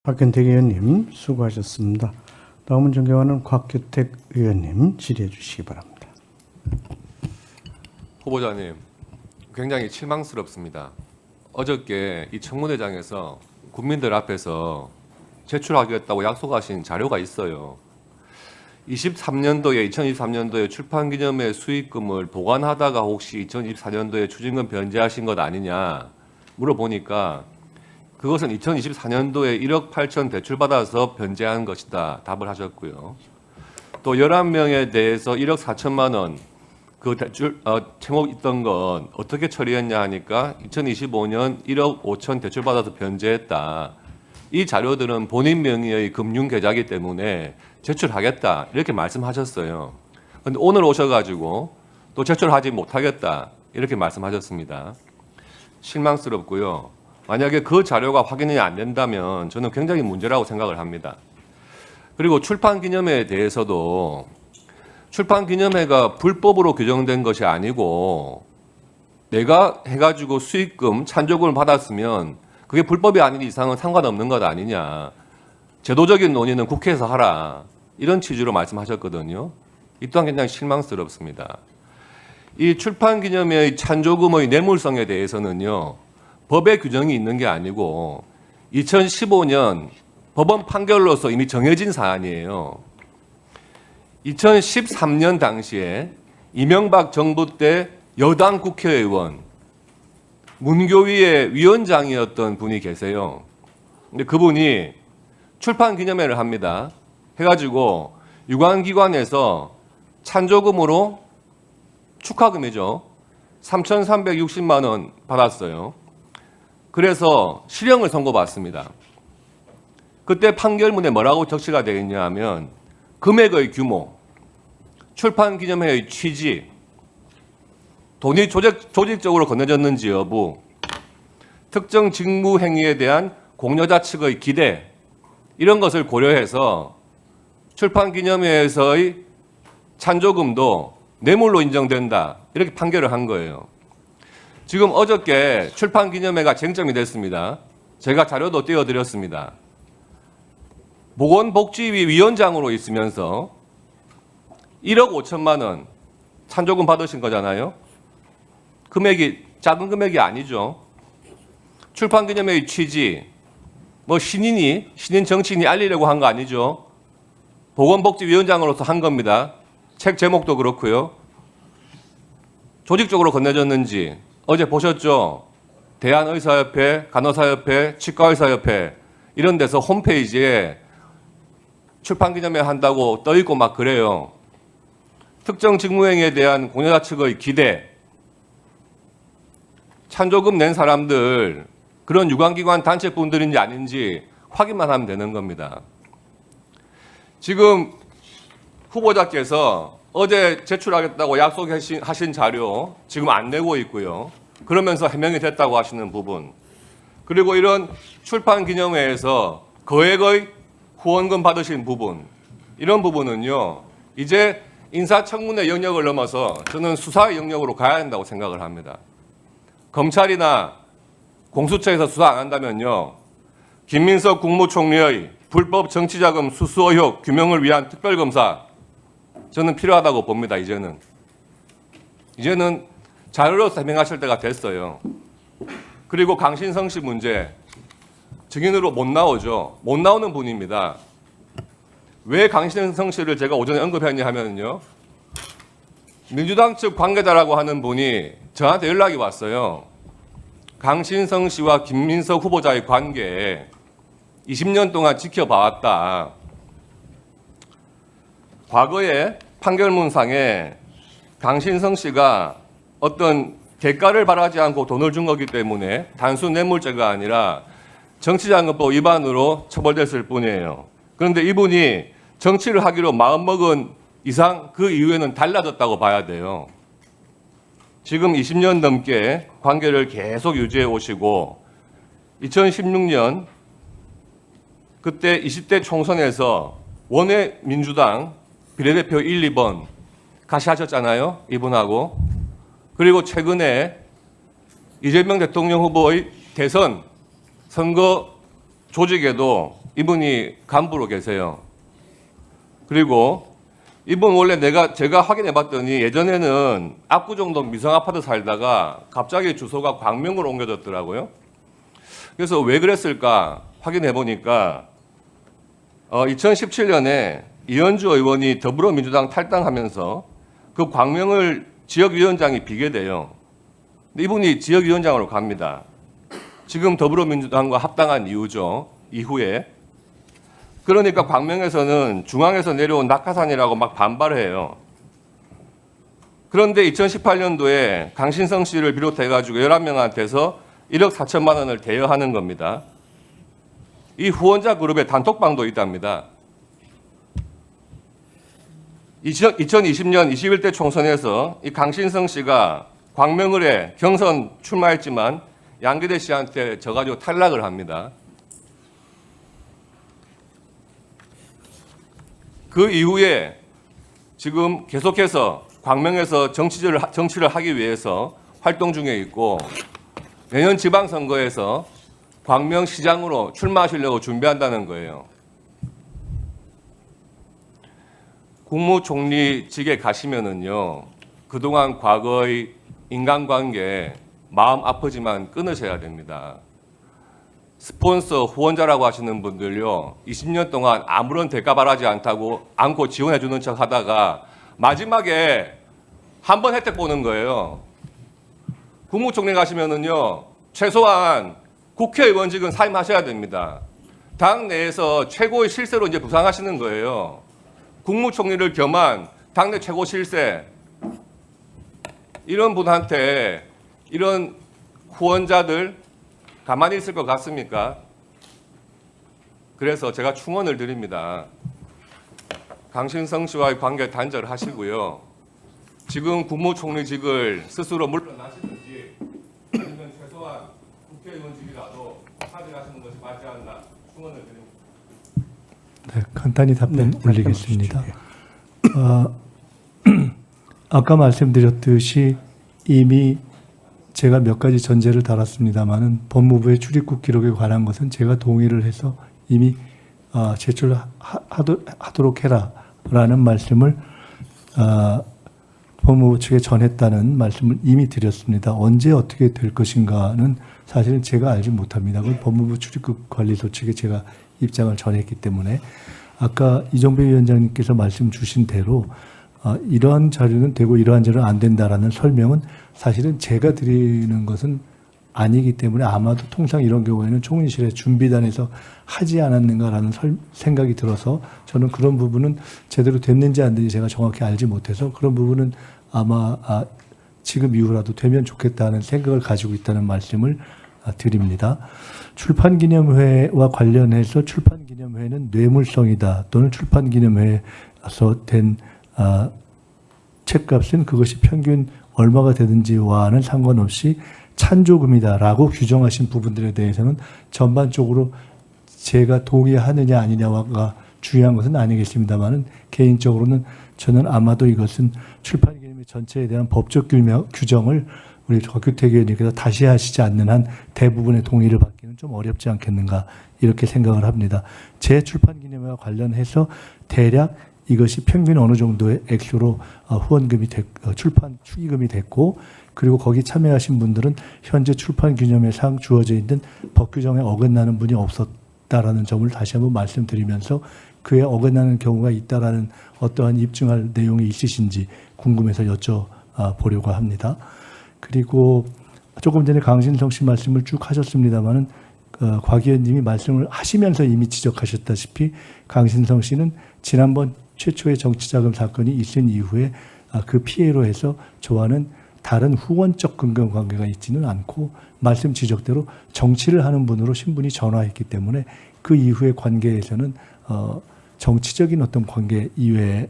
박현택 의원님 수고하셨습니다. 다음은 존경하는 곽규택 의원님 질의해 주시기 바랍니다. 후보자님, 굉장히 실망스럽습니다. 어저께 이 청문회장에서 국민들 앞에서 제출하겠다고 약속하신 자료가 있어요. 2023년도에 출판기념회 수익금을 보관하다가 혹시 2024년도에 추징금 변제하신 것 아니냐 물어보니까 그것은 2024년도에 1억 8천 대출받아서 변제한 것이다 답을 하셨고요. 또 11명에 대해서 1억 4천만 원 그 대출 채무 있던 건 어떻게 처리했냐 하니까 2025년 1억 5천 대출받아서 변제했다. 이 자료들은 본인 명의의 금융계좌이기 때문에 제출하겠다 이렇게 말씀하셨어요. 그런데 오늘 오셔가지고 또 제출하지 못하겠다 이렇게 말씀하셨습니다. 실망스럽고요. 만약에 그 자료가 확인이 안 된다면 저는 굉장히 문제라고 생각을 합니다. 그리고 출판기념회에 대해서도 출판기념회가 불법으로 규정된 것이 아니고 내가 해가지고 수익금, 찬조금을 받았으면 그게 불법이 아닌 이상은 상관없는 것 아니냐. 제도적인 논의는 국회에서 하라. 이런 취지로 말씀하셨거든요. 이 또한 굉장히 실망스럽습니다. 이 출판기념회의 찬조금의 뇌물성에 대해서는요. 법에 규정이 있는 게 아니고 2015년 법원 판결로서 이미 정해진 사안이에요. 2013년 당시에 이명박 정부 때 여당 국회의원 문교위의 위원장이었던 분이 계세요. 근데 그분이 출판기념회를 합니다. 해가지고 유관기관에서 찬조금으로 축하금이죠. 3,360만 원 받았어요. 그래서 실형을 선고받습니다. 그때 판결문에 뭐라고 적시가 되어 있냐 하면 금액의 규모, 출판기념회의 취지, 돈이 조직적으로 건네졌는지 여부, 특정 직무 행위에 대한 공여자 측의 기대 이런 것을 고려해서 출판기념회에서의 찬조금도 뇌물로 인정된다 이렇게 판결을 한 거예요. 지금 어저께 출판기념회가 쟁점이 됐습니다. 제가 자료도 띄워드렸습니다. 보건복지위 위원장으로 있으면서 1억 5천만 원 찬조금 받으신 거잖아요. 금액이 작은 금액이 아니죠. 출판기념회의 취지, 신인 정치인이 알리려고 한 거 아니죠. 보건복지위원장으로서 한 겁니다. 책 제목도 그렇고요. 조직적으로 건네졌는지 어제 보셨죠? 대한의사협회, 간호사협회, 치과의사협회 이런 데서 홈페이지에 출판기념회 한다고 떠있고 막 그래요. 특정 직무행위에 대한 공여자 측의 기대, 찬조금 낸 사람들 그런 유관기관 단체분들인지 아닌지 확인만 하면 되는 겁니다. 지금 후보자께서 어제 제출하겠다고 약속하신 자료 지금 안 내고 있고요. 그러면서 해명이 됐다고 하시는 부분, 그리고 이런 출판기념회에서 거액의 후원금 받으신 부분, 이런 부분은요 이제 인사청문회 영역을 넘어서 저는 수사의 영역으로 가야 한다고 생각을 합니다. 검찰이나 공수처에서 수사 안 한다면요 김민석 국무총리의 불법 정치자금 수수 의혹 규명을 위한 특별검사 저는 필요하다고 봅니다. 이제는 자료로서 해명하실 때가 됐어요. 그리고 강신성 씨 문제 증인으로 못 나오죠. 못 나오는 분입니다. 왜 강신성 씨를 제가 오전에 언급했냐 하면요. 민주당 측 관계자라고 하는 분이 저한테 연락이 왔어요. 강신성 씨와 김민석 후보자의 관계 20년 동안 지켜봐왔다. 과거에 판결문상에 강신성 씨가 어떤 대가를 바라지 않고 돈을 준 거기 때문에 단순 뇌물죄가 아니라 정치자금법 위반으로 처벌됐을 뿐이에요. 그런데 이분이 정치를 하기로 마음먹은 이상 그 이후에는 달라졌다고 봐야 돼요. 지금 20년 넘게 관계를 계속 유지해 오시고 2016년 그때 20대 총선에서 원외 민주당 비례대표 1, 2번 같이 하셨잖아요. 이분하고. 그리고 최근에 이재명 대통령 후보의 대선 선거 조직에도 이분이 간부로 계세요. 그리고 이분 원래 제가 확인해 봤더니 예전에는 압구정동 미성 아파트 살다가 갑자기 주소가 광명으로 옮겨졌더라고요. 그래서 왜 그랬을까 확인해 보니까 2017년에 이현주 의원이 더불어민주당 탈당하면서 그 광명을 지역위원장이 비게 돼요. 근데 이분이 지역위원장으로 갑니다. 지금 더불어민주당과 합당한 이유죠. 이후에. 그러니까 광명에서는 중앙에서 내려온 낙하산이라고 막 반발해요. 그런데 2018년도에 강신성 씨를 비롯해가지고 11명한테서 1억 4천만 원을 대여하는 겁니다. 이 후원자 그룹에 단톡방도 있답니다. 2020년 21대 총선에서 이 강신성 씨가 광명을에 경선 출마했지만 양기대 씨한테 져가지고 탈락을 합니다. 그 이후에 지금 계속해서 광명에서 정치를 하기 위해서 활동 중에 있고 내년 지방선거에서 광명시장으로 출마하시려고 준비한다는 거예요. 국무총리직에 가시면은요, 그동안 과거의 인간관계 마음 아프지만 끊으셔야 됩니다. 스폰서 후원자라고 하시는 분들요, 20년 동안 아무런 대가 바라지 않고 지원해 주는 척 하다가 마지막에 한 번 혜택 보는 거예요. 국무총리 가시면은요, 최소한 국회의원직은 사임하셔야 됩니다. 당 내에서 최고의 실세로 이제 부상하시는 거예요. 국무총리를 겸한 당내 최고 실세, 이런 분한테 이런 후원자들 가만히 있을 것 같습니까? 그래서 제가 충원을 드립니다. 강신성 씨와의 관계 단절하시고요. 지금 국무총리직을 스스로 물러나시든지 아니면 최소한 국회의원직이라도 사직하시는 것이 맞지 않나 충원을 드립니다. 네, 간단히 답변 네, 올리겠습니다. 아까 말씀드렸듯이 이미 제가 몇 가지 전제를 달았습니다마는 법무부의 출입국 기록에 관한 것은 제가 동의를 해서 이미 제출하도록 해라라는 말씀을 법무부 측에 전했다는 말씀을 이미 드렸습니다. 언제 어떻게 될 것인가는 사실은 제가 알지 못합니다. 그건 법무부 출입국 관리소 측에 제가 입장을 전했기 때문에 아까 이정배 위원장님께서 말씀 주신 대로 이러한 자료는 되고 이러한 자료는 안 된다라는 설명은 사실은 제가 드리는 것은 아니기 때문에 아마도 통상 이런 경우에는 총리실의 준비단에서 하지 않았는가라는 생각이 들어서 저는 그런 부분은 제대로 됐는지 안 됐는지 제가 정확히 알지 못해서 그런 부분은 아마 지금 이후라도 되면 좋겠다는 생각을 가지고 있다는 말씀을 드립니다. 출판기념회와 관련해서 출판기념회는 뇌물성이다 또는 출판기념회에서 된 책값은 그것이 평균 얼마가 되든지와는 상관없이 찬조금이다라고 규정하신 부분들에 대해서는 전반적으로 제가 동의하느냐 아니냐가 중요한 것은 아니겠습니다만은 개인적으로는 저는 아마도 이것은 출판기념회 전체에 대한 법적 규정을 우리 곽규택 의원님께서 다시 하시지 않는 한 대부분의 동의를 받기는 좀 어렵지 않겠는가 이렇게 생각을 합니다. 제 출판기념회와 관련해서 대략 이것이 평균 어느 정도의 액수로 후원금이 출판 축의금이 됐고 그리고 거기 참여하신 분들은 현재 출판기념회상 주어져 있는 법 규정에 어긋나는 분이 없었다라는 점을 다시 한번 말씀드리면서 그에 어긋나는 경우가 있다라는 어떠한 입증할 내용이 있으신지 궁금해서 여쭤보려고 합니다. 그리고 조금 전에 강신성 씨 말씀을 쭉 하셨습니다마는 곽 의원님이 말씀을 하시면서 이미 지적하셨다시피 강신성 씨는 지난번 최초의 정치자금 사건이 있은 이후에 그 피해로 해서 저와는 다른 후원적 근거 관계가 있지는 않고 말씀 지적대로 정치를 하는 분으로 신분이 전화했기 때문에 그 이후의 관계에서는 정치적인 어떤 관계 이외에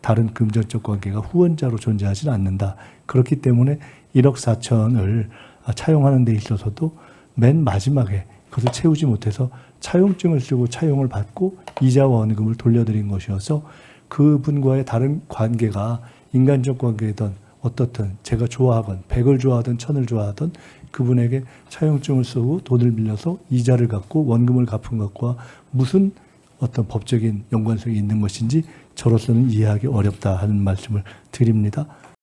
다른 금전적 관계가 후원자로 존재하지는 않는다. 그렇기 때문에 1억 4천을 차용하는 데 있어서도 맨 마지막에 그것을 채우지 못해서 차용증을 쓰고 차용을 받고 이자와 원금을 돌려드린 것이어서 그분과의 다른 관계가 인간적 관계든 어떻든 제가 좋아하건 100을 좋아하든 1000을 좋아하든 그분에게 차용증을 쓰고 돈을 빌려서 이자를 갚고 원금을 갚은 것과 무슨 어떤 법적인 연관성이 있는 것인지 저로서는 이해하기 어렵다 하는 말씀을 드립니다.